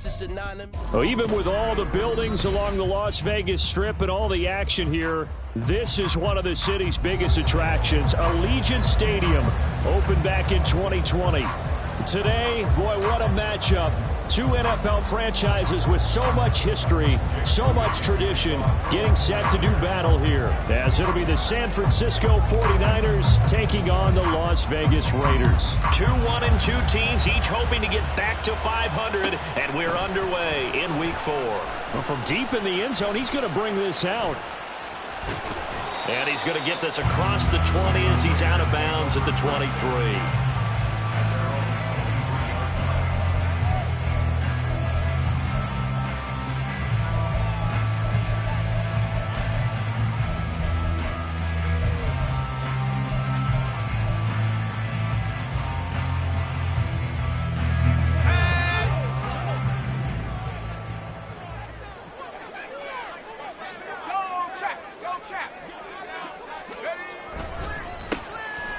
is synonymous. Well, even with all the buildings along the Las Vegas Strip and all the action here, this is one of the city's biggest attractions. Allegiant Stadium opened back in 2020. Today, boy, what a matchup. Two NFL franchises with so much history, so much tradition, getting set to do battle here. As it'll be the San Francisco 49ers taking on the Las Vegas Raiders. 2-1-2 teams, each hoping to get back to 500, and we're underway in Week 4. Well, from deep in the end zone, he's going to bring this out. And he's going to get this across the 20 as he's out of bounds at the 23.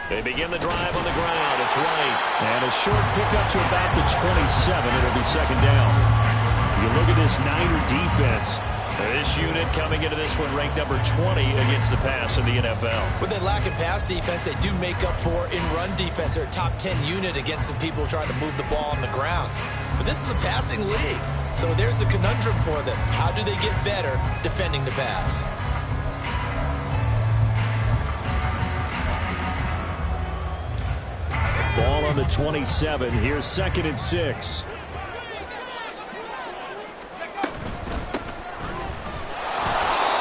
They begin the drive on the ground. It's right. And a short pickup to about the 27. It'll be second down. You look at this Niner defense. This unit coming into this one ranked number 20 against the pass in the NFL. With their lack of pass defense, they do make up for in run defense. They're a top 10 unit against some people trying to move the ball on the ground. But this is a passing league. So there's a conundrum for them. How do they get better defending the pass? Ball on the 27. Here's 2nd and 6.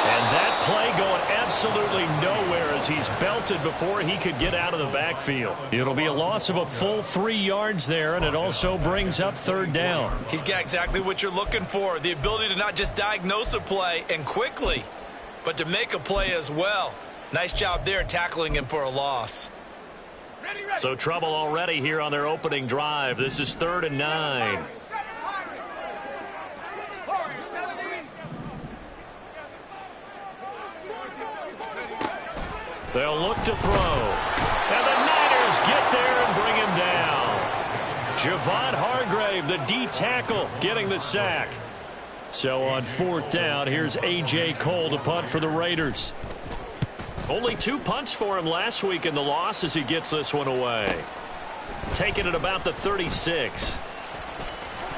And that play going absolutely nowhere as he's belted before he could get out of the backfield. It'll be a loss of a full 3 yards there, and it also brings up 3rd down. He's got exactly what you're looking for, the ability to not just diagnose a play and quickly, but to make a play as well. Nice job there tackling him for a loss. So trouble already here on their opening drive. This is 3rd and 9. They'll look to throw. And the Niners get there and bring him down. Javon Hargrave, the D tackle, getting the sack. So on 4th down, here's A.J. Cole to punt for the Raiders. Only 2 punts for him last week in the loss as he gets this one away. Taking it about the 36.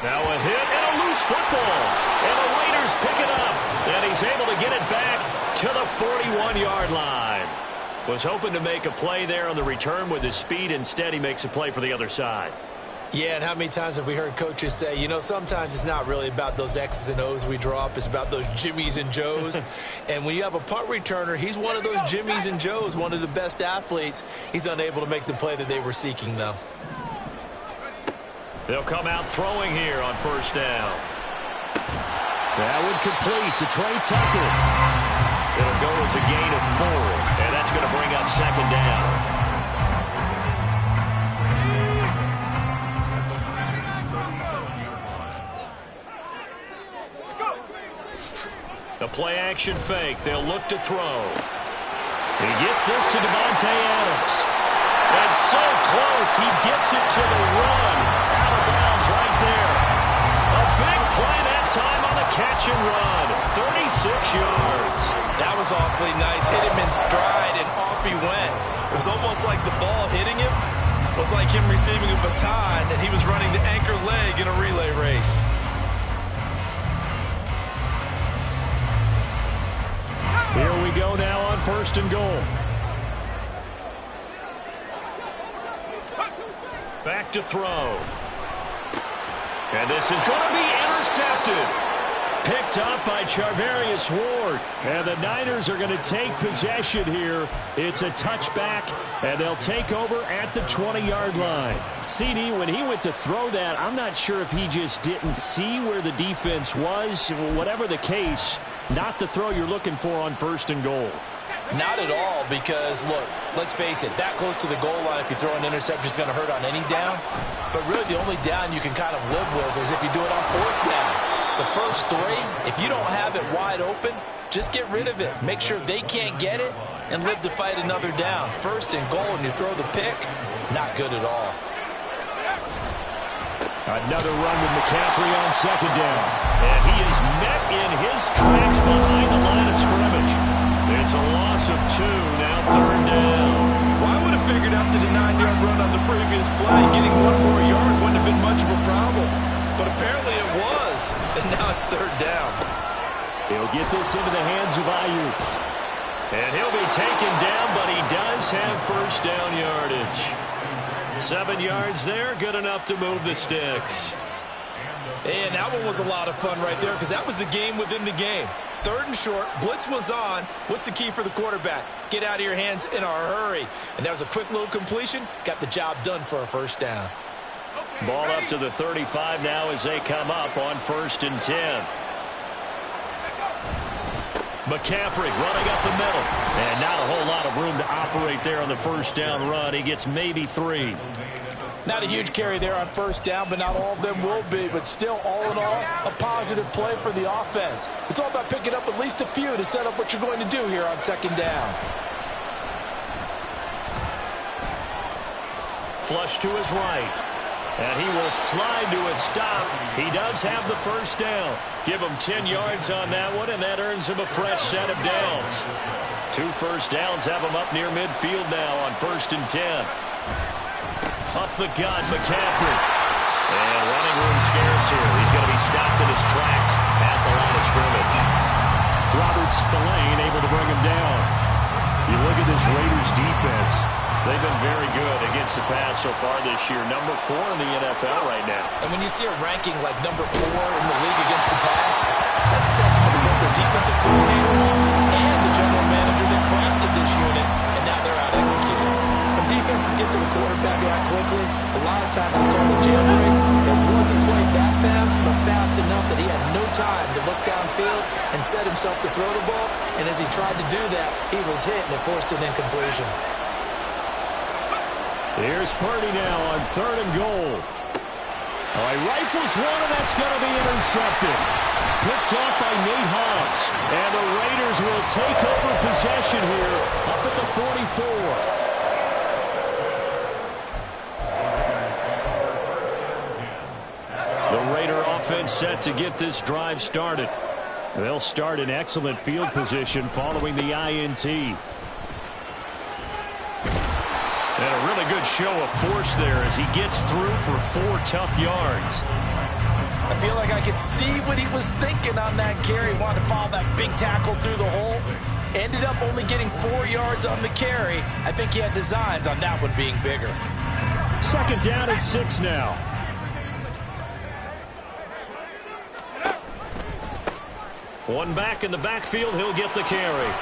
Now a hit and a loose football. And the Raiders pick it up. And he's able to get it back to the 41-yard line. Was hoping to make a play there on the return with his speed. Instead, he makes a play for the other side. Yeah, and how many times have we heard coaches say, you know, sometimes it's not really about those X's and O's we draw up. It's about those Jimmies and Joes. And when you have a punt returner, he's one of those Jimmies and Joes, one of the best athletes. He's unable to make the play that they were seeking, though. They'll come out throwing here on 1st down. That would complete to Trey Tucker. It'll go as a gain of 4, and that's going to bring up 2nd down. The play-action fake. They'll look to throw. He gets this to Devontae Adams. And so close, he gets it to the run. Out of bounds right there. A big play that time on the catch and run. 36 yards. That was awfully nice. Hit him in stride, and off he went. It was almost like the ball hitting him was like him receiving a baton, and he was running the anchor leg in a relay race. Here we go now on 1st and goal. Back to throw. And this is going to be intercepted. Picked up by Charvarius Ward. And the Niners are going to take possession here. It's a touchback, and they'll take over at the 20-yard line. CD, when he went to throw that, I'm not sure if he just didn't see where the defense was. Whatever the case, not the throw you're looking for on 1st and goal. Not at all, because, look, let's face it, that close to the goal line, if you throw an interception, is going to hurt on any down. But really, the only down you can kind of live with is if you do it on 4th down. The first 3, if you don't have it wide open, just get rid of it. Make sure they can't get it and live to fight another down. 1st and goal, and you throw the pick, not good at all. Another run with McCaffrey on second down. And he is met in his tracks behind the line of scrimmage. It's a loss of 2, now third down. Well, I would have figured after the 9-yard run on the previous play, getting one more yard wouldn't have been much of a problem. But apparently it was, and now it's third down. He'll get this into the hands of Ayuk. And he'll be taken down, but he does have first down yardage. 7 yards there, good enough to move the sticks. And that one was a lot of fun right there because that was the game within the game. Third and short, blitz was on. What's the key for the quarterback? Get out of your hands in a hurry. And that was a quick little completion. Got the job done for a first down. Ball up to the 35 now as they come up on 1st and 10. McCaffrey running up the middle. And not a whole lot of room to operate there on the first down run. He gets maybe 3. Not a huge carry there on first down, but not all of them will be. But still, all in all, a positive play for the offense. It's all about picking up at least a few to set up what you're going to do here on second down. Flush to his right. And he will slide to a stop. He does have the first down. Give him 10 yards on that one, and that earns him a fresh set of downs. 2 first downs have him up near midfield now on 1st and 10. Up the gut, McCaffrey. And running room scarce here. He's going to be stopped in his tracks at the line of scrimmage. Robert Spillane able to bring him down. You look at this Raiders defense. They've been very good against the pass so far this year. Number 4 in the NFL right now. And when you see a ranking like number 4 in the league against the pass, that's a testament to both their defensive coordinator and the general manager that crafted this unit, and now they're out executing. When defenses get to the quarterback that quickly, a lot of times it's called a jailbreak. It wasn't quite that fast, but fast enough that he had no time to look downfield and set himself to throw the ball. And as he tried to do that, he was hit and it forced an incompletion. Here's Purdy now on 3rd and goal. All right, rifles one, and that's going to be intercepted. Picked off by Nate Hobbs. And the Raiders will take over possession here up at the 44. The Raider offense set to get this drive started. They'll start in excellent field position following the INT. And a really good show of force there as he gets through for 4 tough yards. I feel like I could see what he was thinking on that carry. Wanted to follow that big tackle through the hole. Ended up only getting 4 yards on the carry. I think he had designs on that one being bigger. 2nd down and 6 now. One back in the backfield, he'll get the carry.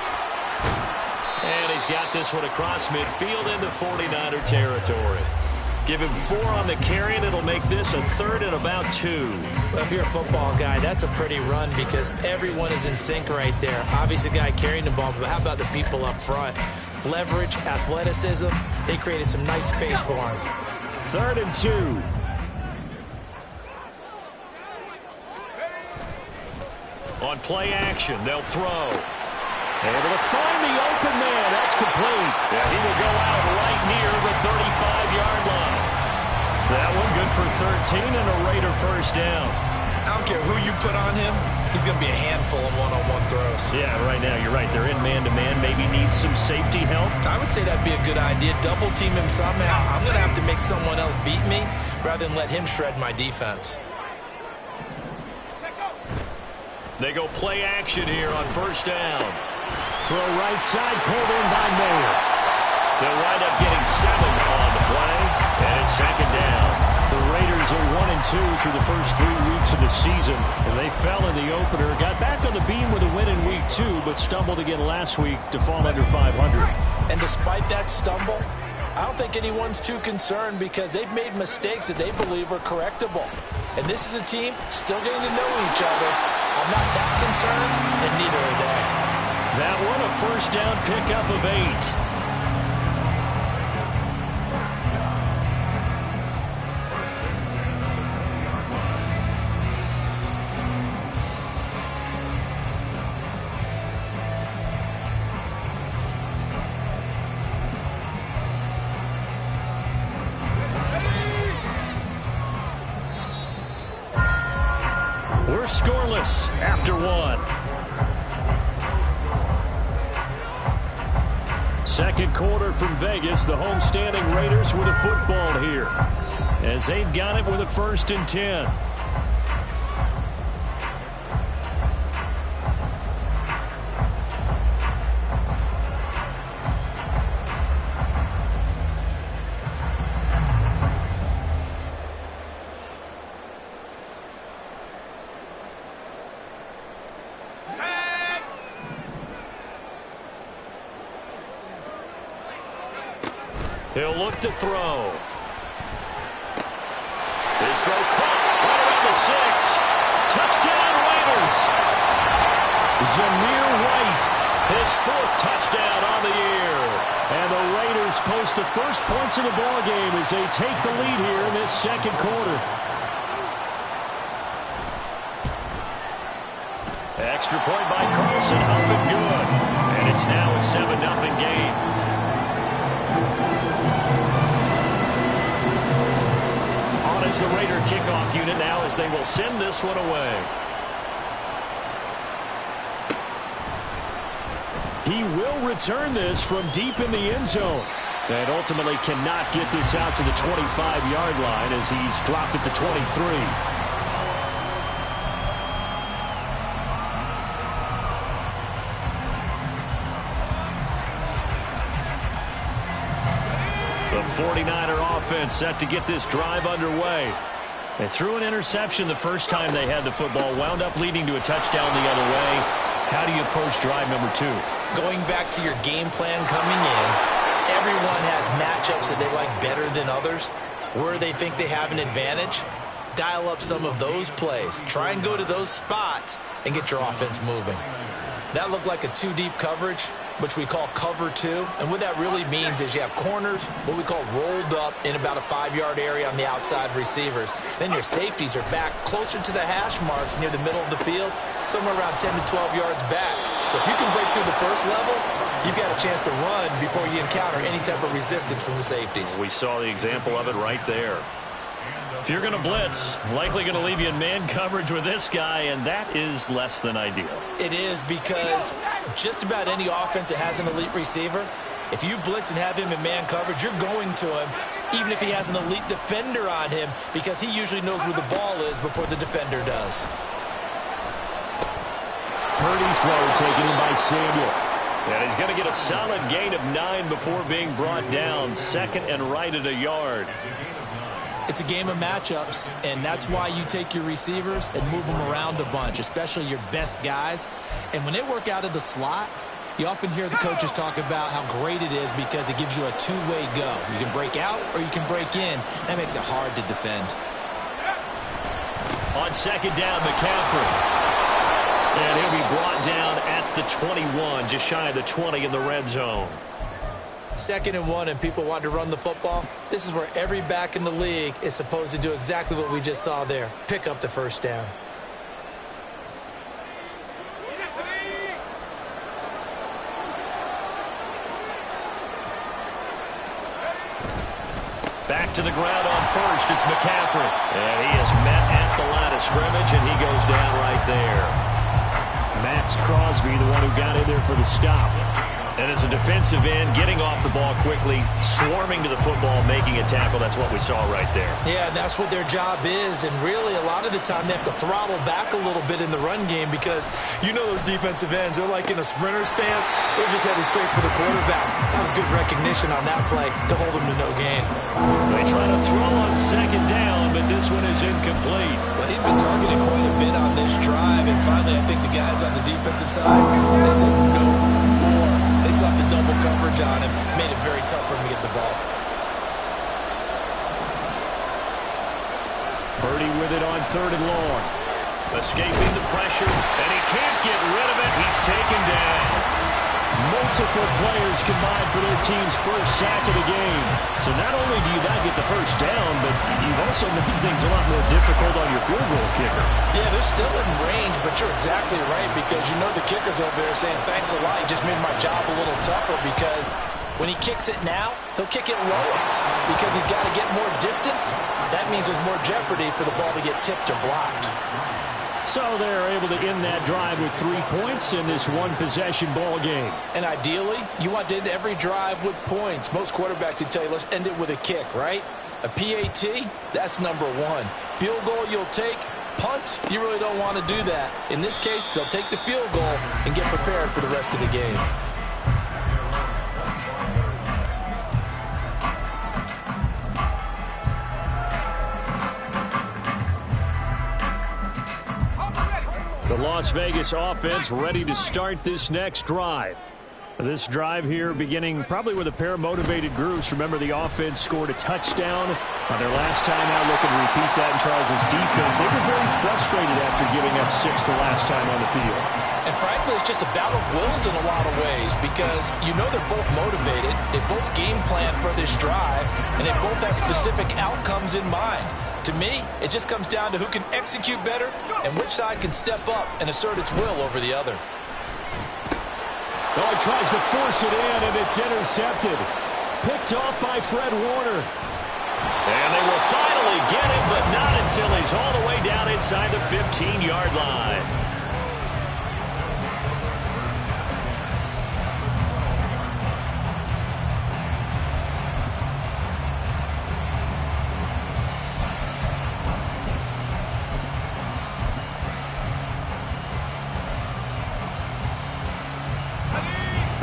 And he's got this one across midfield into 49er territory. Give him 4 on the carry, and it'll make this a 3rd and about 2. Well, if you're a football guy, that's a pretty run because everyone is in sync right there. Obviously, the guy carrying the ball, but how about the people up front? Leverage, athleticism, they created some nice space for him. 3rd and 2. On play action, they'll throw. Able to find the open man. That's complete. Yeah, he will go out right near the 35-yard line. That one good for 13 and a Raider first down. I don't care who you put on him. He's going to be a handful of one-on-one throws. Yeah, right now you're right. They're in man-to-man. Maybe need some safety help. I would say that'd be a good idea. Double team him somehow. I'm going to have to make someone else beat me rather than let him shred my defense. They go play action here on first down. Throw right side, pulled in by Mayer. They'll wind up getting 7 on the play, and it's 2nd down. The Raiders are 1-2 through the first 3 weeks of the season, and they fell in the opener. Got back on the beam with a win in week 2, but stumbled again last week to fall under 500. And despite that stumble, I don't think anyone's too concerned because they've made mistakes that they believe are correctable. And this is a team still getting to know each other. I'm not that concerned, and neither are they. That one a first down pickup of 8. We're scoreless after one. Second quarter from Vegas. The homestanding Raiders with a football here, as they've got it with a 1st and 10. He'll look to throw. His throw caught right around the 6. Touchdown, Raiders. Zamir White, his 4th touchdown on the year. And the Raiders post the first points of the ballgame as they take the lead here in this second quarter. Extra point by Carlson, up and good. And it's now a 7-0 game. As the Raider kickoff unit now, as they will send this one away. He will return this from deep in the end zone, and ultimately cannot get this out to the 25-yard line as he's dropped at the 23. The 49er offense set to get this drive underway. They threw an interception the first time they had the football, wound up leading to a touchdown the other way. How do you approach drive number 2? Going back to your game plan coming in, everyone has matchups that they like better than others, where they think they have an advantage. Dial up some of those plays. Try and go to those spots and get your offense moving. That looked like a 2-deep coverage, which we call cover 2. And what that really means is you have corners, what we call rolled up in about a 5-yard area on the outside receivers. Then your safeties are back closer to the hash marks near the middle of the field, somewhere around 10 to 12 yards back. So if you can break through the first level, you've got a chance to run before you encounter any type of resistance from the safeties. We saw the example of it right there. If you're going to blitz, likely going to leave you in man coverage with this guy, and that is less than ideal. It is, because just about any offense that has an elite receiver, if you blitz and have him in man coverage, you're going to him, even if he has an elite defender on him, because he usually knows where the ball is before the defender does. Purdy's throw taken in by Samuel. And he's going to get a solid gain of 9 before being brought down. 2nd and right at a yard. It's a game of matchups, and that's why you take your receivers and move them around a bunch, especially your best guys. And when they work out of the slot, you often hear the coaches talk about how great it is because it gives you a 2-way go. You can break out or you can break in. That makes it hard to defend. On 2nd down, McCaffrey. And he'll be brought down at the 21, just shy of the 20 in the red zone. 2nd and 1, and people want to run the football. This is where every back in the league is supposed to do exactly what we just saw there. Pick up the first down. Back to the ground on 1st. It's McCaffrey. And he is met at the line of scrimmage, and he goes down right there. Max Crosby, the one who got in there for the stop. And as a defensive end, getting off the ball quickly, swarming to the football, making a tackle, that's what we saw right there. Yeah, and that's what their job is. And really, a lot of the time, they have to throttle back a little bit in the run game because you know those defensive ends, they're like in a sprinter stance. They're just headed straight for the quarterback. That was good recognition on that play to hold them to no gain. They try to throw on 2nd down, but this one is incomplete. Well, he'd been targeted quite a bit on this drive, and finally, I think the guys on the defensive side, they said no more. They slapped the double coverage on him, made it very tough for him to get the ball. Purdy with it on 3rd and long. Escaping the pressure, and he can't get rid of it. He's taken down. Multiple players combined for their team's first sack of the game. So not only do you not get the first down, but you've also made things a lot more difficult on your field goal kicker. Yeah, they're still in range, but you're exactly right because you know the kicker's over there saying, thanks a lot, you just made my job a little tougher because when he kicks it now, he'll kick it lower because he's got to get more distance. That means there's more jeopardy for the ball to get tipped or blocked. So they're able to end that drive with 3 points in this one-possession ball game. And ideally, you want to end every drive with points. Most quarterbacks would tell you, let's end it with a kick, right? A PAT, that's number one. Field goal you'll take. Punts, you really don't want to do that. In this case, they'll take the field goal and get prepared for the rest of the game. The Las Vegas offense ready to start this next drive. This drive here beginning probably with a pair of motivated groups. Remember, the offense scored a touchdown on their last time out. Looking to repeat that in Charles' defense. They were very frustrated after giving up 6 the last time on the field. And frankly, it's just a battle of wills in a lot of ways because you know they're both motivated. They both game plan for this drive, and they both have specific outcomes in mind. To me, it just comes down to who can execute better and which side can step up and assert its will over the other. Oh, he tries to force it in, and it's intercepted. Picked off by Fred Warner. And they will finally get him, but not until he's all the way down inside the 15-yard line.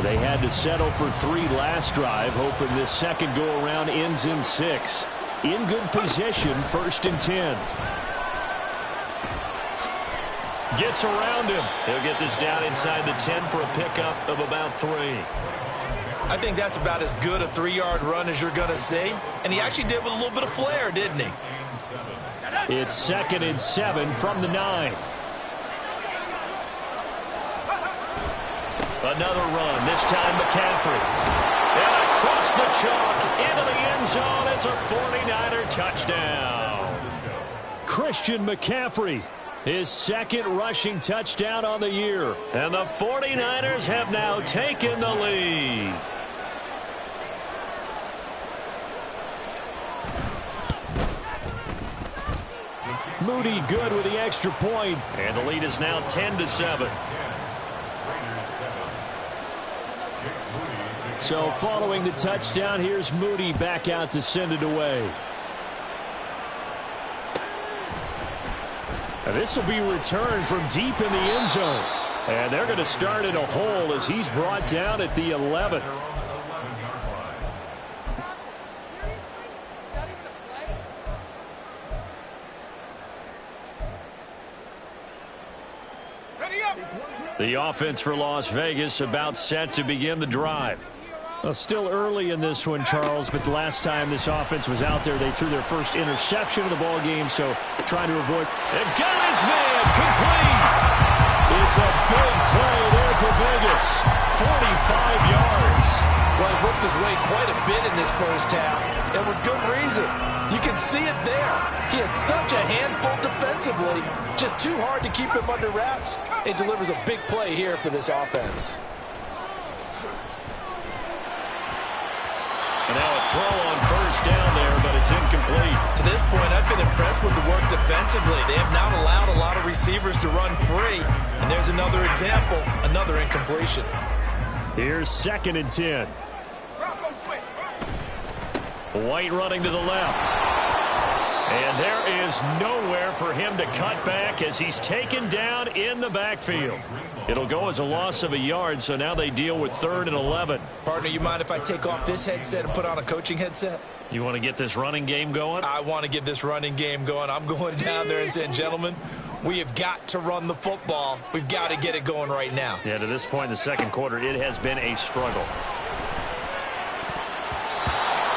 They had to settle for 3 last drive, hoping this second go-around ends in 6. In good position, 1st and 10. Gets around him. He'll get this down inside the 10 for a pickup of about 3. I think that's about as good a 3-yard run as you're going to see. And he actually did with a little bit of flair, didn't he? It's 2nd and 7 from the 9. Another run, this time McCaffrey. And across the chalk, into the end zone. It's a 49er touchdown. Christian McCaffrey, his 2nd rushing touchdown on the year. And the 49ers have now taken the lead. Moody good with the extra point. And the lead is now 10-7. So following the touchdown, here's Moody back out to send it away. And this will be returned from deep in the end zone. And they're going to start in a hole as he's brought down at the 11. The offense for Las Vegas about set to begin the drive. Well, still early in this one, Charles, but the last time this offense was out there, they threw their first interception of the ball game, so trying to avoid. And got his man complete. It's a big play there for Vegas. 45 yards. Well, he worked his way quite a bit in this first half, and with good reason. You can see it there. He has such a handful defensively, just too hard to keep him under wraps. It delivers a big play here for this offense. And now a throw on first down there, but it's incomplete. To this point, I've been impressed with the work defensively. They have not allowed a lot of receivers to run free. And there's another example, another incompletion. Here's 2nd and 10. White running to the left. And there is nowhere for him to cut back as he's taken down in the backfield. It'll go as a loss of a yard, so now they deal with 3rd and 11. Partner, you mind if I take off this headset and put on a coaching headset? You want to get this running game going? I want to get this running game going. I'm going down there and saying, gentlemen, we have got to run the football. We've got to get it going right now. Yeah, to this point in the second quarter, it has been a struggle.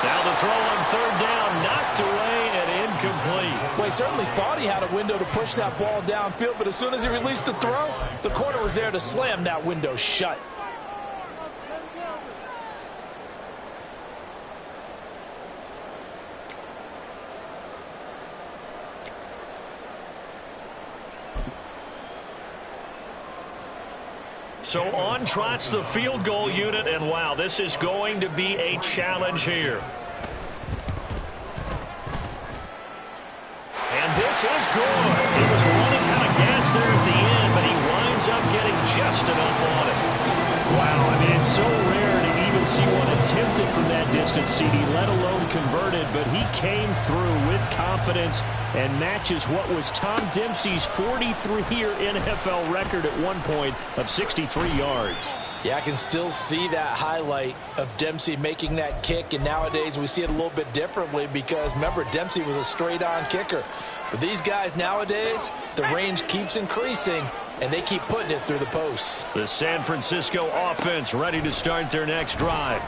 Now the throw on 3rd down, knocked away and incomplete. Well, he certainly thought he had a window to push that ball downfield, but as soon as he released the throw, the corner was there to slam that window shut. So on trots the field goal unit, and wow, this is going to be a challenge here. And this is good. He was running out of gas there just enough on it. Wow, I mean, it's so rare to even see one attempted from that distance, CD, let alone converted, but he came through with confidence and matches what was Tom Dempsey's 43-year NFL record at one point of 63 yards. Yeah, I can still see that highlight of Dempsey making that kick, and nowadays we see it a little bit differently because, remember, Dempsey was a straight-on kicker. But these guys nowadays, the range keeps increasing, and they keep putting it through the posts. The San Francisco offense ready to start their next drive.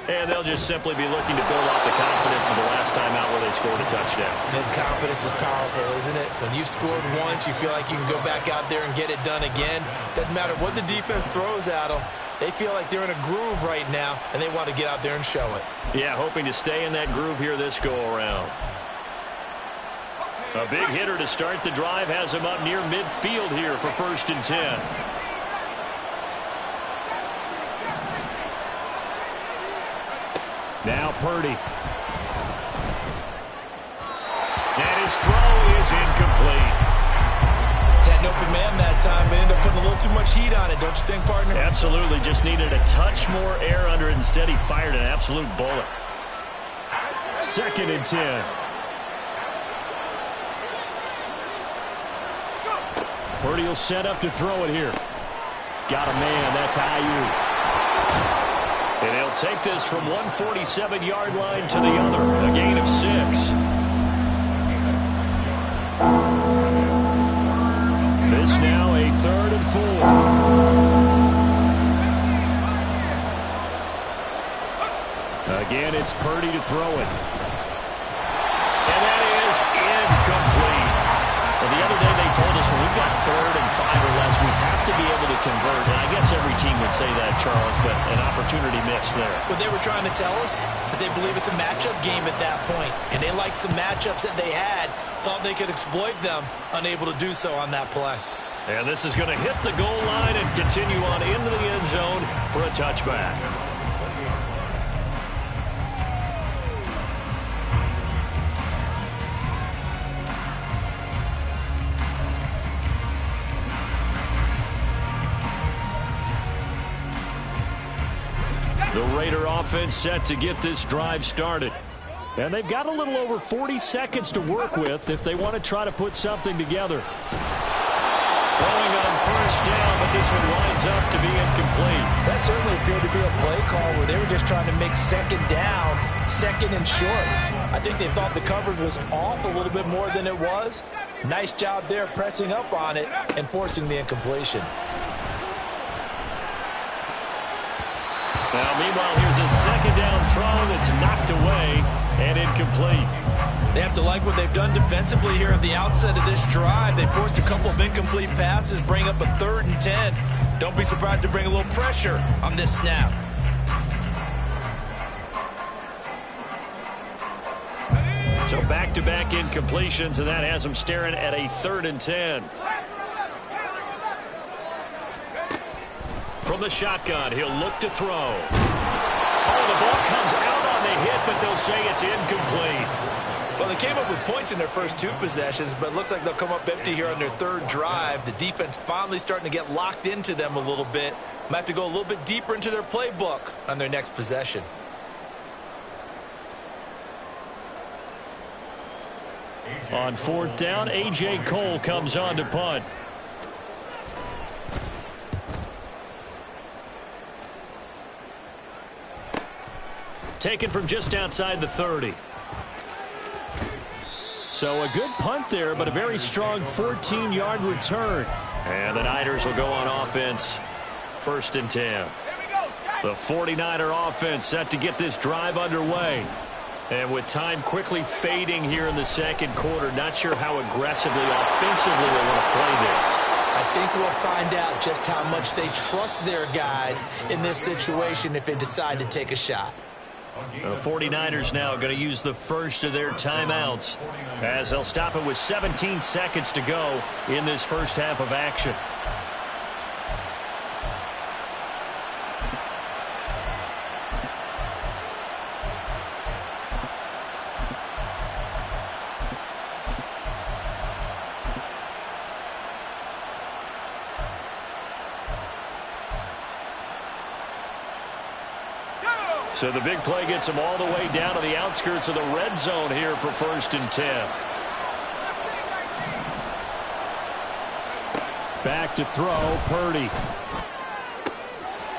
And they'll just simply be looking to build off the confidence of the last time out where they scored a touchdown. And confidence is powerful, isn't it? When you've scored once, you feel like you can go back out there and get it done again. Doesn't matter what the defense throws at them. They feel like they're in a groove right now, and they want to get out there and show it. Yeah, hoping to stay in that groove here this go-around. A big hitter to start the drive has him up near midfield here for 1st and 10. Now Purdy. And his throw is incomplete. Had an open man that time, but ended up putting a little too much heat on it, don't you think, partner? Absolutely. Just needed a touch more air under it. Instead, he fired an absolute bullet. 2nd and 10. Purdy will set up to throw it here. Got a man. That's Ayuk. And he'll take this from 147-yard line to the other. A gain of 6. This now a 3rd and 4. Again, it's Purdy to throw it. And that is incomplete. Well, the other day they told us when we've got 3rd and 5 or less, we have to be able to convert. And I guess every team would say that, Charles, but an opportunity missed there. What they were trying to tell us is they believe it's a matchup game at that point. And they liked some matchups that they had, thought they could exploit them, unable to do so on that play. And this is going to hit the goal line and continue on into the end zone for a touchback. The Raider offense set to get this drive started. And they've got a little over 40 seconds to work with if they want to try to put something together. Throwing on 1st down, but this one winds up to be incomplete. That certainly appeared to be a play call where they were just trying to make 2nd down, 2nd and short. I think they thought the coverage was off a little bit more than it was. Nice job there pressing up on it and forcing the incompletion. Now, meanwhile, here's a 2nd down throw that's knocked away and incomplete. They have to like what they've done defensively here at the outset of this drive. They forced a couple of incomplete passes, bring up a 3rd and 10. Don't be surprised to bring a little pressure on this snap. So back-to-back incompletions, and that has them staring at a 3rd and 10. From the shotgun, he'll look to throw. Oh, the ball comes out on the hit, but they'll say it's incomplete. Well, they came up with points in their first 2 possessions, but it looks like they'll come up empty here on their 3rd drive. The defense finally starting to get locked into them a little bit. Might have to go a little bit deeper into their playbook on their next possession. On 4th down, A.J. Cole comes on to punt. Taken from just outside the 30. So a good punt there, but a very strong 14-yard return. And the Niners will go on offense. 1st and 10. The 49er offense set to get this drive underway. And with time quickly fading here in the 2nd quarter, not sure how aggressively, offensively they want to play this. I think we'll find out just how much they trust their guys in this situation if they decide to take a shot. The 49ers now going to use the first of their timeouts as they'll stop it with 17 seconds to go in this first half of action. So the big play gets him all the way down to the outskirts of the red zone here for 1st and 10. Back to throw, Purdy.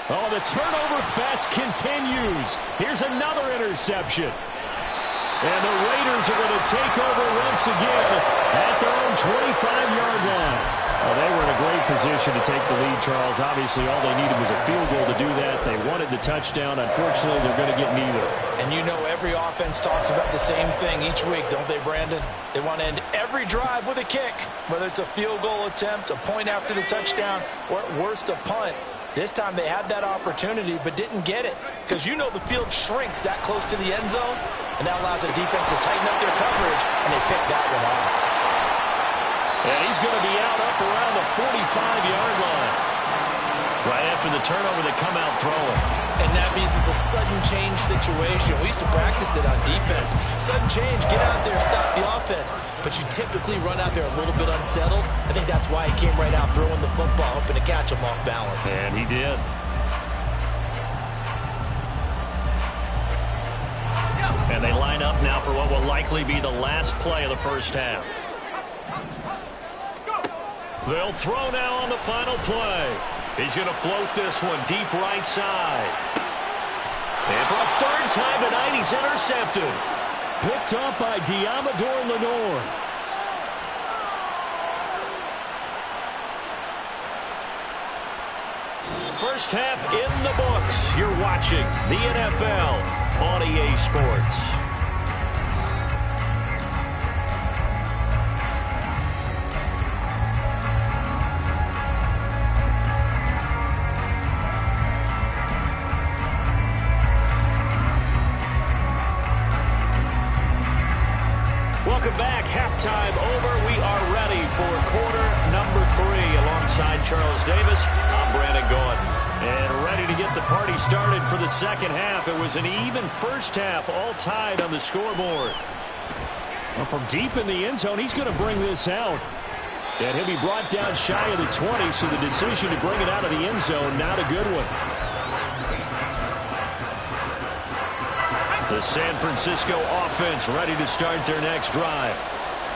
Oh, the turnover fest continues. Here's another interception. And the Raiders are going to take over once again at their own 25-yard line. Well, they were in a great position to take the lead, Charles. Obviously, all they needed was a field goal to do that. They wanted the touchdown. Unfortunately, they're going to get neither. And you know every offense talks about the same thing each week, don't they, Brandon? They want to end every drive with a kick, whether it's a field goal attempt, a point after the touchdown, or at worst, a punt. This time they had that opportunity but didn't get it because you know the field shrinks that close to the end zone, and that allows the defense to tighten up their coverage, and they picked that one off. And he's going to be out up around the 45-yard line. Right after the turnover, they come out throwing. And that means it's a sudden change situation. We used to practice it on defense. Sudden change, get out there, stop the offense. But you typically run out there a little bit unsettled. I think that's why he came right out throwing the football, hoping to catch him off balance. And he did. And they line up now for what will likely be the last play of the first half. They'll throw now on the final play. He's going to float this one deep right side. And for a third time tonight, he's intercepted. Picked up by Diamador Lenore. First half in the books. You're watching the NFL on EA Sports. Welcome back. Halftime over. We are ready for quarter number 3. Alongside Charles Davis, I'm Brandon Gordon. And ready to get the party started for the second half. It was an even first half, all tied on the scoreboard. Well, from deep in the end zone, he's going to bring this out. And he'll be brought down shy of the 20, so the decision to bring it out of the end zone, not a good one. The San Francisco offense ready to start their next drive.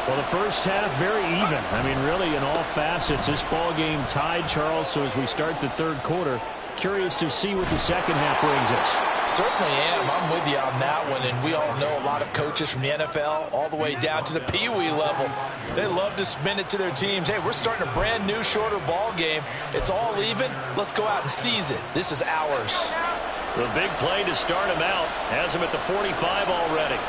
Well, the first half, very even. I mean, really, in all facets, this ball game tied, Charles. So as we start the third quarter, curious to see what the second half brings us. Certainly am. I'm with you on that one. And we all know a lot of coaches from the NFL all the way down to the Pee Wee level. They love to spin it to their teams. Hey, we're starting a brand new, shorter ball game. It's all even. Let's go out and seize it. This is ours. The big play to start him out has him at the 45 already.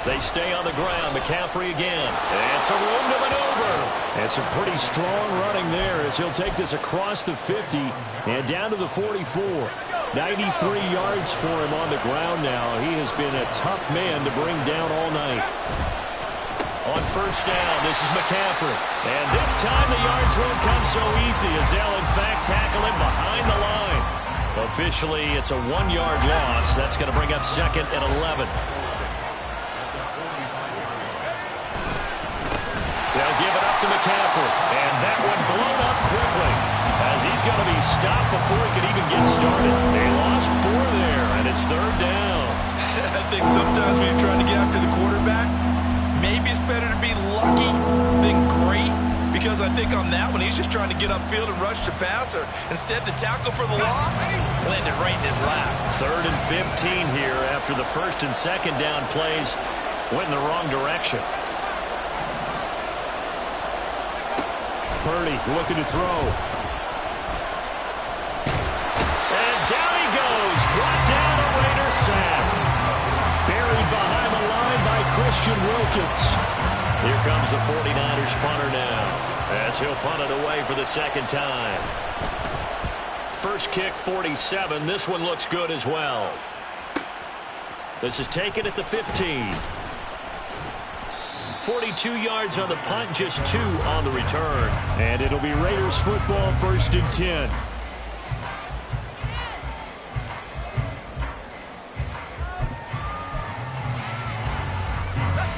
They stay on the ground. McCaffrey again. And some room to maneuver. And some pretty strong running there as he'll take this across the 50 and down to the 44. 93 yards for him on the ground now. He has been a tough man to bring down all night. On first down, this is McCaffrey. And this time the yards won't come so easy as they'll, in fact, tackle him behind the line. Officially, it's a 1-yard loss. That's going to bring up second and 11. They'll give it up to McCaffrey. And that one blown up quickly as he's going to be stopped before he could even get started. They lost 4 there, and it's third down. I think sometimes when you're trying to get after the quarterback, maybe it's better to be lucky than great, because I think on that one, he's just trying to get upfield and rush the passer. Instead, the tackle for the loss landed right in his lap. Third and 15 here after the first and second down plays went in the wrong direction. Purdy looking to throw. And down he goes. Brought down a Raider sack. Buried behind the line by Christian Wilkins. Here comes the 49ers punter now as he'll punt it away for the second time. First kick, 47. This one looks good as well. This is taken at the 15. 42 yards on the punt, just 2 on the return. And it'll be Raiders football, first and 10.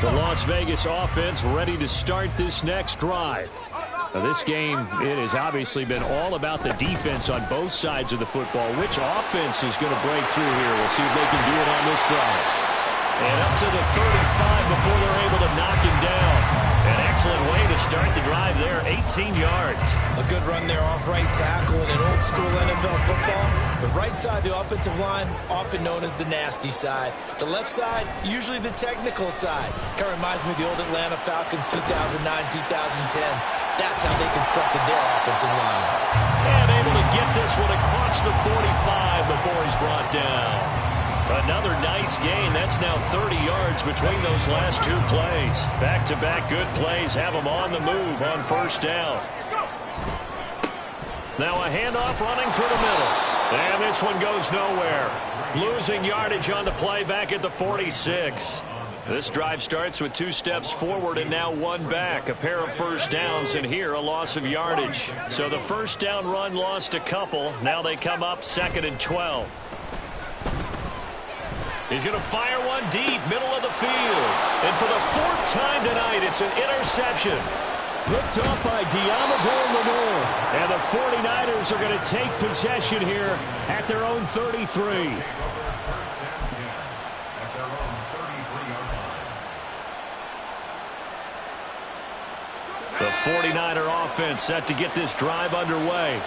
The Las Vegas offense ready to start this next drive. Now, this game, it has obviously been all about the defense on both sides of the football. Which offense is going to break through here? We'll see if they can do it on this drive. And up to the 35 before they're able to knock him down. An excellent way to start the drive there, 18 yards. A good run there off right tackle in an old school NFL football. The right side, the offensive line, often known as the nasty side. The left side, usually the technical side. Kind of reminds me of the old Atlanta Falcons 2009, 2010. That's how they constructed their offensive line. And able to get this one across the 45 before he's brought down. Another nice gain. That's now 30 yards between those last two plays. Back-to-back good plays have them on the move on first down. Now a handoff running through the middle. And this one goes nowhere. Losing yardage on the play back at the 46. This drive starts with 2 steps forward and now 1 back. A pair of first downs, and here a loss of yardage. So the first down run lost a couple. Now they come up 2nd and 12. He's going to fire one deep, middle of the field. And for the 4th time tonight, it's an interception. Picked up by Diamador Lenore. And the 49ers are going to take possession here at their own 33. The 49er offense set to get this drive underway.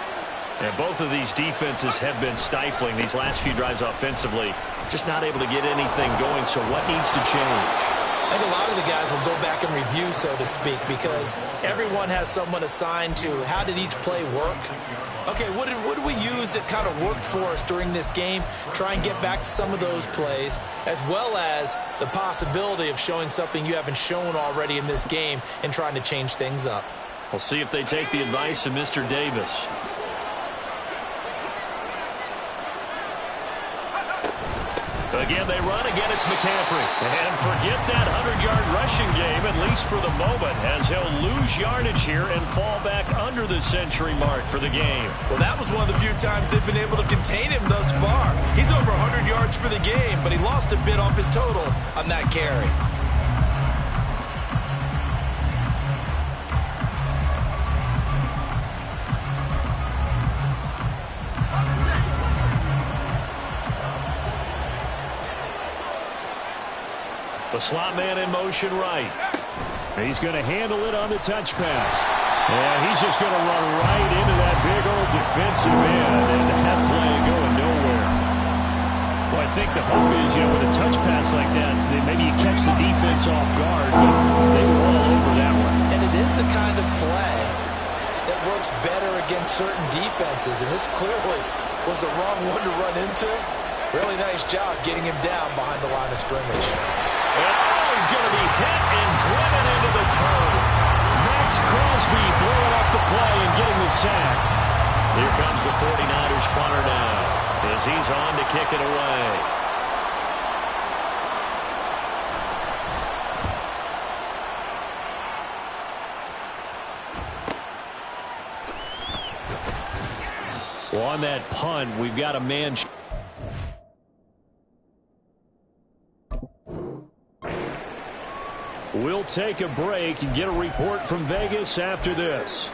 And both of these defenses have been stifling these last few drives offensively. Just not able to get anything going, so what needs to change? I think a lot of the guys will go back and review, so to speak, because everyone has someone assigned to how did each play work. Okay, what did we use that kind of worked for us during this game? Try and get back to some of those plays, as well as the possibility of showing something you haven't shown already in this game and trying to change things up. We'll see if they take the advice of Mr. Davis. Again, they run. Again, it's McCaffrey. And forget that 100-yard rushing game, at least for the moment, as he'll lose yardage here and fall back under the century mark for the game. Well, that was one of the few times they've been able to contain him thus far. He's over 100 yards for the game, but he lost a bit off his total on that carry. The slot man in motion right. He's going to handle it on the touch pass. And he's just going to run right into that big old defensive end, and that play going nowhere. Well, I think the hope is, with a touch pass like that, maybe you catch the defense off guard, but they were all over that one. And it is the kind of play that works better against certain defenses, and this clearly was the wrong one to run into. Really nice job getting him down behind the line of scrimmage. And he's going to be hit and driven into the turf. Max Crosby blowing up the play and getting the sack. Here comes the 49ers punter now, as he's on to kick it away. Well, on that punt, we've got a man. We'll take a break and get a report from Vegas after this.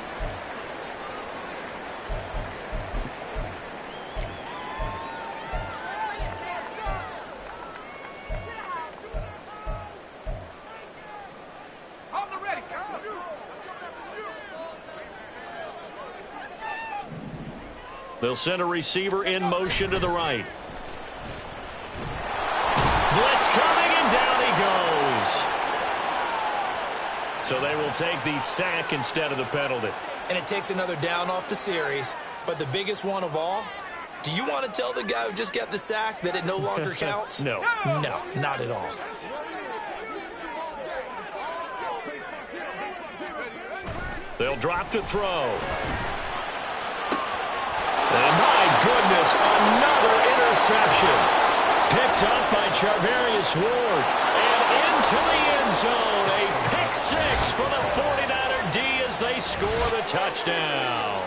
They'll send a receiver in motion to the right. Blitz coming, and down he goes. So they will take the sack instead of the penalty. And it takes another down off the series. But the biggest one of all, do you want to tell the guy who just got the sack that it no longer counts? No. No, not at all. They'll drop to throw. And my goodness, another interception. Picked up by Charvarius Ward. And into the end zone. A pick six for the 49er D as they score the touchdown.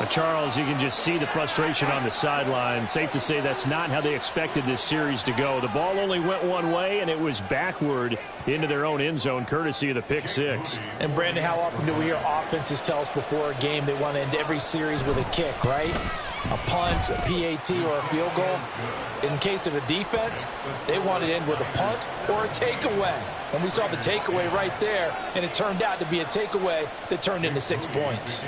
Charles, you can just see the frustration on the sideline. Safe to say that's not how they expected this series to go. The ball only went one way, and it was backward into their own end zone, courtesy of the pick six. And, Brandon, how often do we hear offenses tell us before a game they want to end every series with a kick, right? A punt, a PAT, or a field goal. In case of a defense, they want to end with a punt or a takeaway. And we saw the takeaway right there, and it turned out to be a takeaway that turned into 6 points.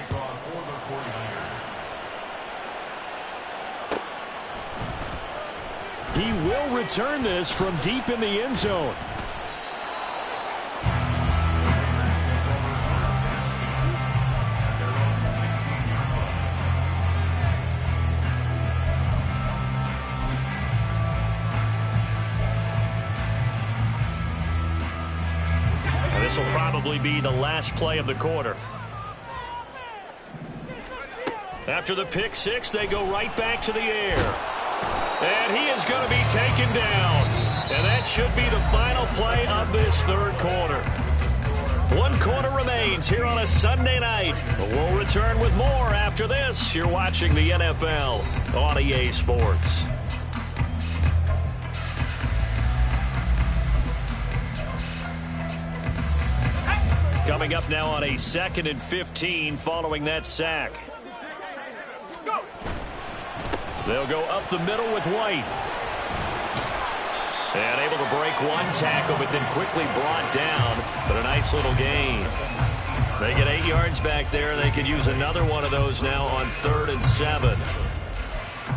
He will return this from deep in the end zone. And this will probably be the last play of the quarter. After the pick six, they go right back to the air. And he is going to be taken down. And that should be the final play of this third quarter. 1 quarter remains here on a Sunday night. We'll return with more after this. You're watching the NFL on EA Sports. Coming up now on a 2nd and 15 following that sack. They'll go up the middle with White. And able to break one tackle, but then quickly brought down. But a nice little gain. They get 8 yards back there. They could use another one of those now on 3rd and 7.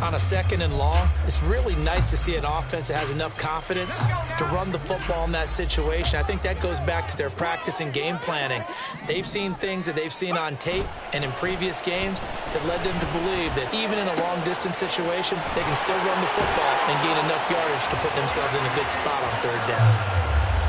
On a 2nd and long, it's really nice to see an offense that has enough confidence to run the football in that situation. I think that goes back to their practice and game planning. They've seen things that they've seen on tape and in previous games that led them to believe that even in a long-distance situation, they can still run the football and gain enough yardage to put themselves in a good spot on 3rd down.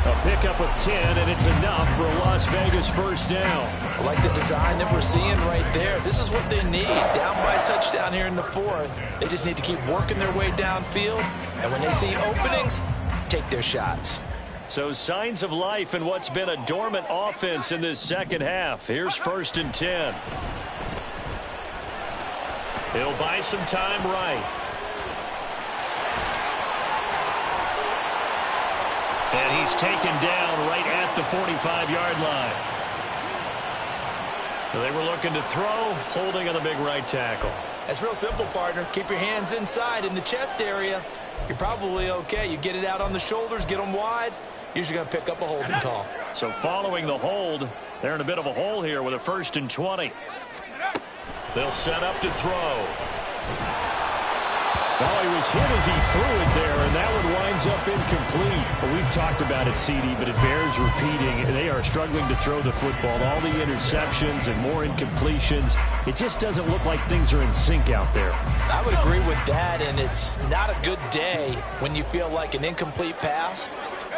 A pickup of 10, and it's enough for a Las Vegas first down. I like the design that we're seeing right there. This is what they need. Down by a touchdown here in the 4th. They just need to keep working their way downfield. And when they see openings, take their shots. So signs of life in what's been a dormant offense in this second half. Here's 1st and 10. He'll buy some time right. And he's taken down right at the 45-yard line. They were looking to throw, holding on the big right tackle. That's real simple, partner. Keep your hands inside in the chest area. You're probably okay. You get it out on the shoulders, get them wide. Usually going to pick up a holding call. So following the hold, they're in a bit of a hole here with a 1st and 20. They'll set up to throw. Well, he was hit as he threw it there, and that one winds up incomplete. Well, we've talked about it, CD, but it bears repeating. They are struggling to throw the football. All the interceptions and more incompletions. It just doesn't look like things are in sync out there. I would agree with that, and it's not a good day when you feel like an incomplete pass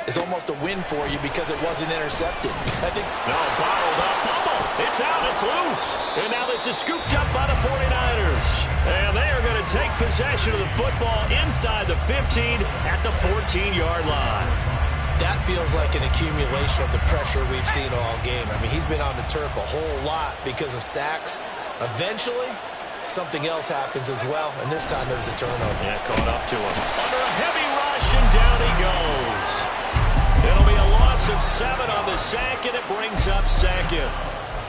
is almost a win for you because it wasn't intercepted. I think... No, bottled up. Fumble. It's out. It's loose. And now this is scooped up by the 49ers. And they are going to take possession of the football inside the 15 at the 14-yard line. That feels like an accumulation of the pressure we've seen all game. I mean, he's been on the turf a whole lot because of sacks. Eventually, something else happens as well, and this time it was a turnover. Yeah, caught up to him. Under a heavy rush, and down he goes. It'll be a loss of 7 on the sack, and it brings up 2nd.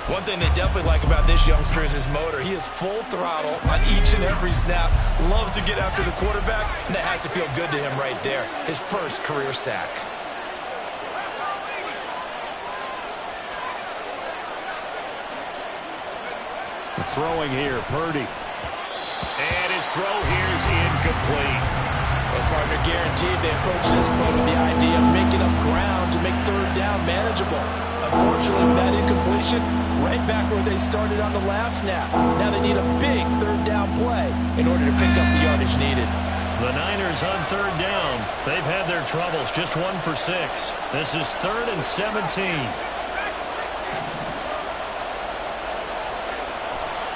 One thing they definitely like about this youngster is his motor. He is full throttle on each and every snap. Loves to get after the quarterback, and that has to feel good to him right there. His first career sack. Throwing here, Purdy. And his throw here is incomplete. Well, partner, guaranteed they approach this play with the idea of making up ground to make 3rd down manageable. Unfortunately, with that incompletion, right back where they started on the last snap. Now they need a big 3rd down play in order to pick up the yardage needed. The Niners on 3rd down. They've had their troubles, just 1 for 6. This is 3rd and 17.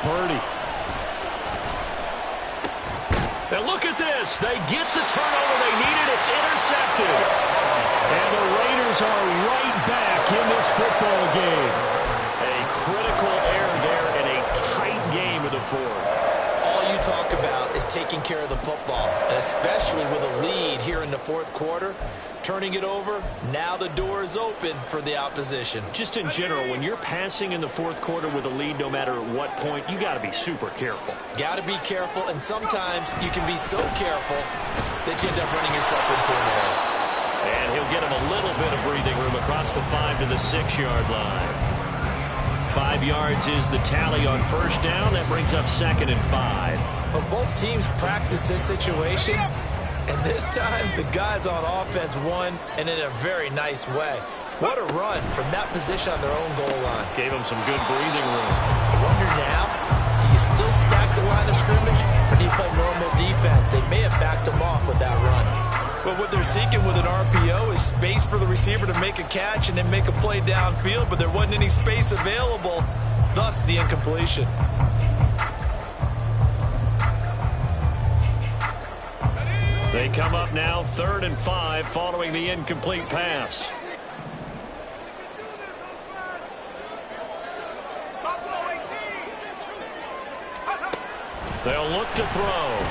Purdy. And look at this. They get the turnover they needed. It's intercepted. And the Raiders are right back in this football game. A critical error there in a tight game with a 4th. All you talk about is taking care of the football, and especially with a lead here in the 4th quarter. Turning it over, now the door is open for the opposition. Just in general, when you're passing in the 4th quarter with a lead, no matter at what point, you got to be super careful. Got to be careful, and sometimes you can be so careful that you end up running yourself into an error. And he'll get him a little bit of breathing room across the 5 to the 6-yard line. 5 yards is the tally on first down. That brings up 2nd and 5. But both teams practice this situation, and this time the guys on offense won, and in a very nice way. What a run from that position on their own goal line. Gave them some good breathing room. I wonder now, do you still stack the line of scrimmage, or do you play normal defense? They may have backed them off with that run. But what they're seeking with an RPO is space for the receiver to make a catch and then make a play downfield, but there wasn't any space available, thus the incompletion. They come up now 3rd and 5 following the incomplete pass. They'll look to throw.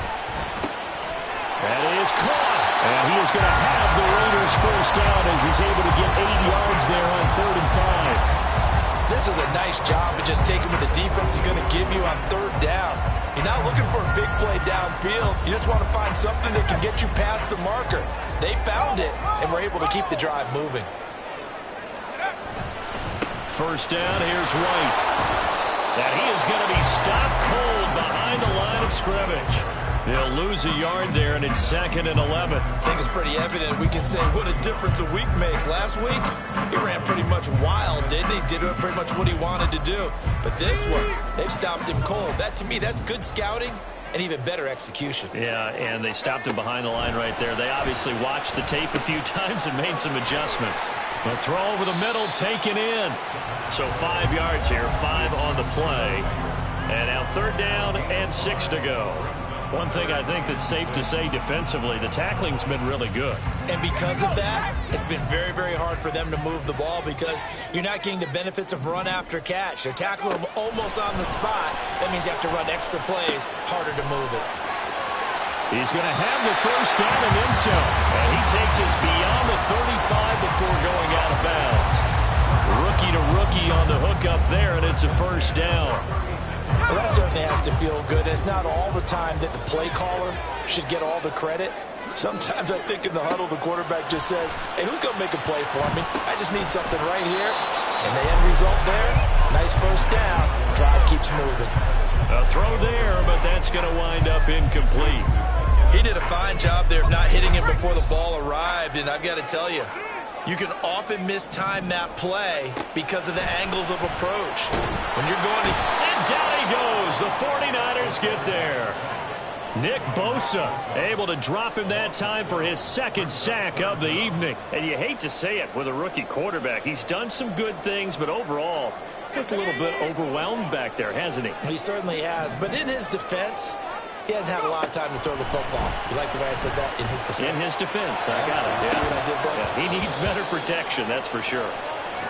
That is caught. And he is going to have the Raiders first down as he's able to get 8 yards there on 3rd and 5. This is a nice job of just taking what the defense is going to give you on 3rd down. You're not looking for a big play downfield. You just want to find something that can get you past the marker. They found it and were able to keep the drive moving. First down, here's White. And he is going to be stopped cold behind the line of scrimmage. They'll lose a yard there, and it's 2nd and 11. I think it's pretty evident. We can say what a difference a week makes. Last week, he ran pretty much wild, didn't he? Did pretty much what he wanted to do. But this one, they've stopped him cold. That, to me, that's good scouting and even better execution. Yeah, and they stopped him behind the line right there. They obviously watched the tape a few times and made some adjustments. The throw over the middle, taken in. So 5 yards here, 5 on the play. And now 3rd down and 6 to go. One thing I think that's safe to say defensively, the tackling's been really good. And because of that, it's been very, very hard for them to move the ball because you're not getting the benefits of run after catch. They're tackling them almost on the spot. That means you have to run extra plays, harder to move it. He's going to have the first down and then some. And he takes us beyond the 35 before going out of bounds. Rookie to rookie on the hook up there, and it's a first down. Well, that certainly has to feel good. It's not all the time that the play caller should get all the credit. Sometimes I think in the huddle, the quarterback just says, hey, who's going to make a play for me? I just need something right here. And the end result there, nice first down. Drive keeps moving. A throw there, but that's going to wind up incomplete. He did a fine job there of not hitting it before the ball arrived, and I've got to tell you, you can often mistime that play because of the angles of approach. When you're going to... And down he goes. The 49ers get there. Nick Bosa able to drop him that time for his 2nd sack of the evening. And you hate to say it with a rookie quarterback. He's done some good things, but overall, looked a little bit overwhelmed back there, hasn't he? He certainly has. But in his defense, he hasn't had a lot of time to throw the football. You like the way I said that? In his defense. In his defense, I got it. See what I did there? Yeah, he needs better protection, that's for sure.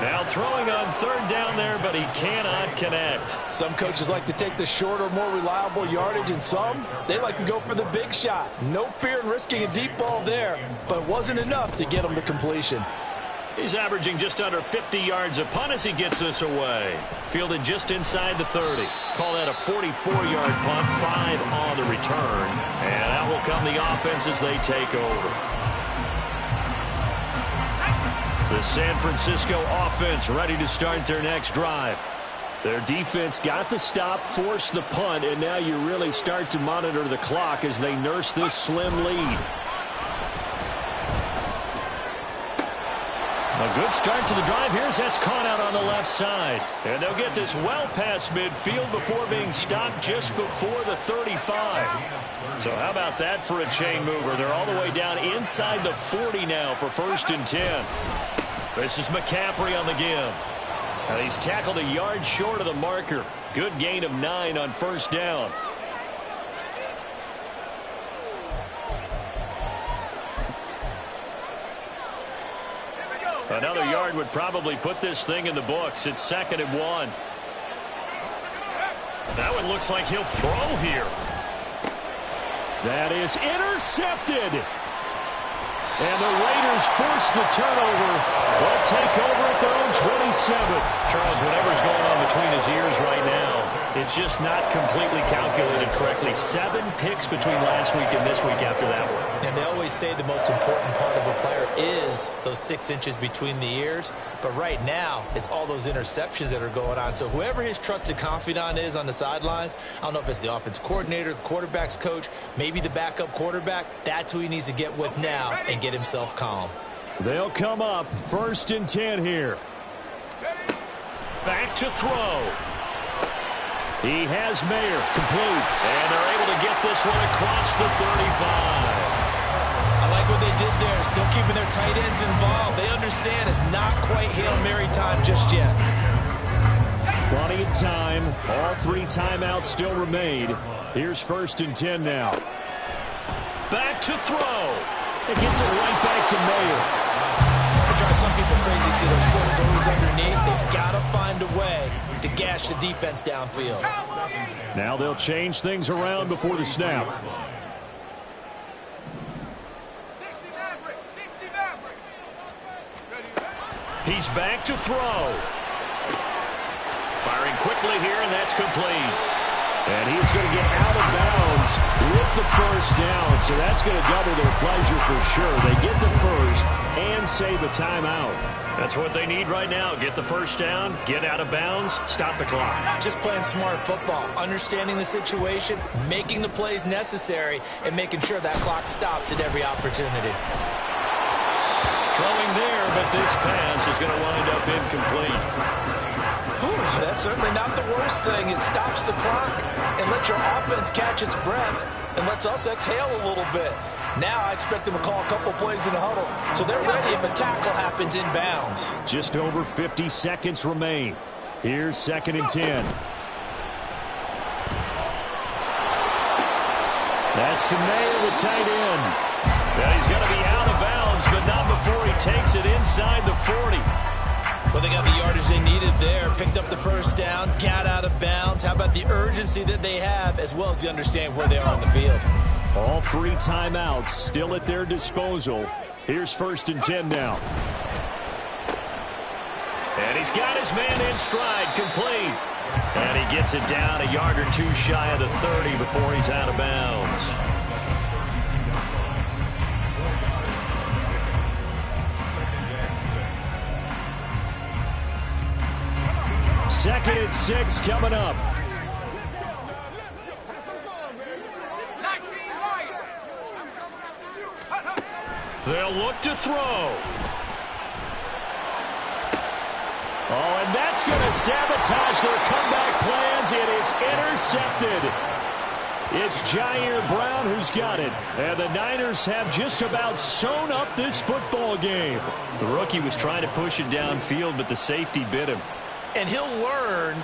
Now throwing on 3rd down there, but he cannot connect. Some coaches like to take the shorter, more reliable yardage, and some, they like to go for the big shot. No fear in risking a deep ball there, but it wasn't enough to get him to completion. He's averaging just under 50 yards a punt as he gets this away. Fielded just inside the 30. Call that a 44-yard punt, 5 on the return. And out will come the offense as they take over. The San Francisco offense ready to start their next drive. Their defense got the stop, forced the punt, and now you really start to monitor the clock as they nurse this slim lead. A good start to the drive. Here's that's caught out on the left side. And they'll get this well past midfield before being stopped just before the 35. So how about that for a chain mover? They're all the way down inside the 40 now for 1st and 10. This is McCaffrey on the give. And he's tackled a yard short of the marker. Good gain of 9 on 1st down. Another yard would probably put this thing in the books. It's 2nd and 1. That one looks like he'll throw here. That is intercepted. And the Raiders force the turnover. They'll take over at their own 27. Charles, whatever's going on between his ears right now, it's just not completely calculated correctly. 7 picks between last week and this week after that one. And they always say the most important part of a player is those 6 inches between the ears. But right now, it's all those interceptions that are going on. So whoever his trusted confidant is on the sidelines, I don't know if it's the offense coordinator, the quarterback's coach, maybe the backup quarterback, that's who he needs to get with now and get himself calm. They'll come up 1st and 10 here. Back to throw. He has Mayer complete. And they're able to get this one across the 35. I like what they did there, still keeping their tight ends involved. They understand it's not quite Hail Mary time just yet. Plenty of time. All 3 timeouts still remain. Here's 1st and 10 now. Back to throw. It gets it right back to Mayer. It drives some people crazy to see those short throws underneath. They've got to find a way to gash the defense downfield. Now they'll change things around before the snap. He's back to throw. Firing quickly here, and that's complete. And he's going to get out of bounds with the 1st down. So that's going to double their pleasure for sure. They get the 1st and save a timeout. That's what they need right now. Get the 1st down, get out of bounds, stop the clock. Just playing smart football, understanding the situation, making the plays necessary, and making sure that clock stops at every opportunity. Throwing there, but this pass is going to wind up incomplete. That's certainly not the worst thing. It stops the clock and lets your offense catch its breath and lets us exhale a little bit. Now I expect them to call a couple plays in the huddle, so they're ready if a tackle happens inbounds. Just over 50 seconds remain. Here's 2nd and 10. That's Mayer, the tight end. And he's going to be out of bounds, but not before he takes it inside the 40. Well, they got the yardage they needed there, picked up the 1st down, got out of bounds. How about the urgency that they have, as well as the understand where they are on the field? All 3 timeouts still at their disposal. Here's 1st and 10 now. And he's got his man in stride, complete. And he gets it down a yard or 2 shy of the 30 before he's out of bounds. 2nd and 6 coming up. They'll look to throw. Oh, and that's going to sabotage their comeback plans. It is intercepted. It's Jair Brown who's got it. And the Niners have just about sewn up this football game. The rookie was trying to push it downfield, but the safety bit him. And he'll learn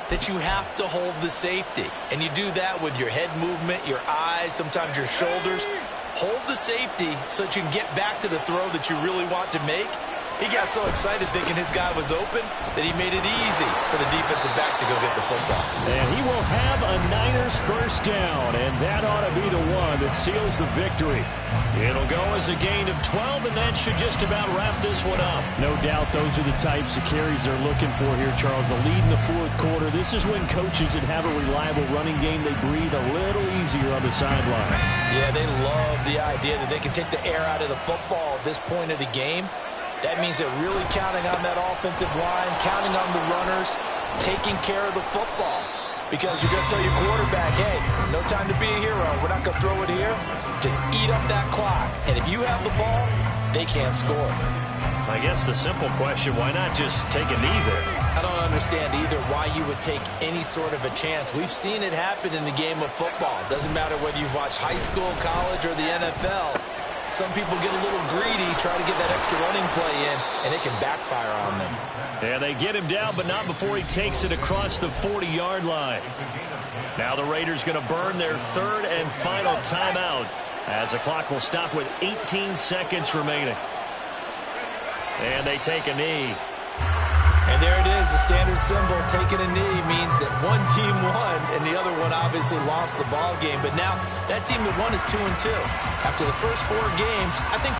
that you have to hold the safety. And you do that with your head movement, your eyes, sometimes your shoulders. Hold the safety so that you can get back to the throw that you really want to make. He got so excited thinking his guy was open that he made it easy for the defensive back to go get the football. And he will have a Niners 1st down, and that ought to be the one that seals the victory. It'll go as a gain of 12, and that should just about wrap this one up. No doubt those are the types of carries they're looking for here, Charles. The lead in the 4th quarter. This is when coaches that have a reliable running game, they breathe a little easier on the sideline. Yeah, they love the idea that they can take the air out of the football at this point of the game. That means they're really counting on that offensive line, counting on the runners, taking care of the football. Because you're going to tell your quarterback, hey, no time to be a hero. We're not going to throw it here. Just eat up that clock. And if you have the ball, they can't score. I guess the simple question, why not just take a knee there? I don't understand either why you would take any sort of a chance. We've seen it happen in the game of football. Doesn't matter whether you watch high school, college, or the NFL. Some people get a little greedy, try to get that extra running play in, and it can backfire on them. And they get him down, but not before he takes it across the 40-yard line. Now the Raiders going to burn their 3rd and final timeout as the clock will stop with 18 seconds remaining. And they take a knee. And there it is, the standard symbol. Taking a knee means that one team won, and the other one obviously lost the ball game. But now that team that won is 2-2. After the first 4 games, I think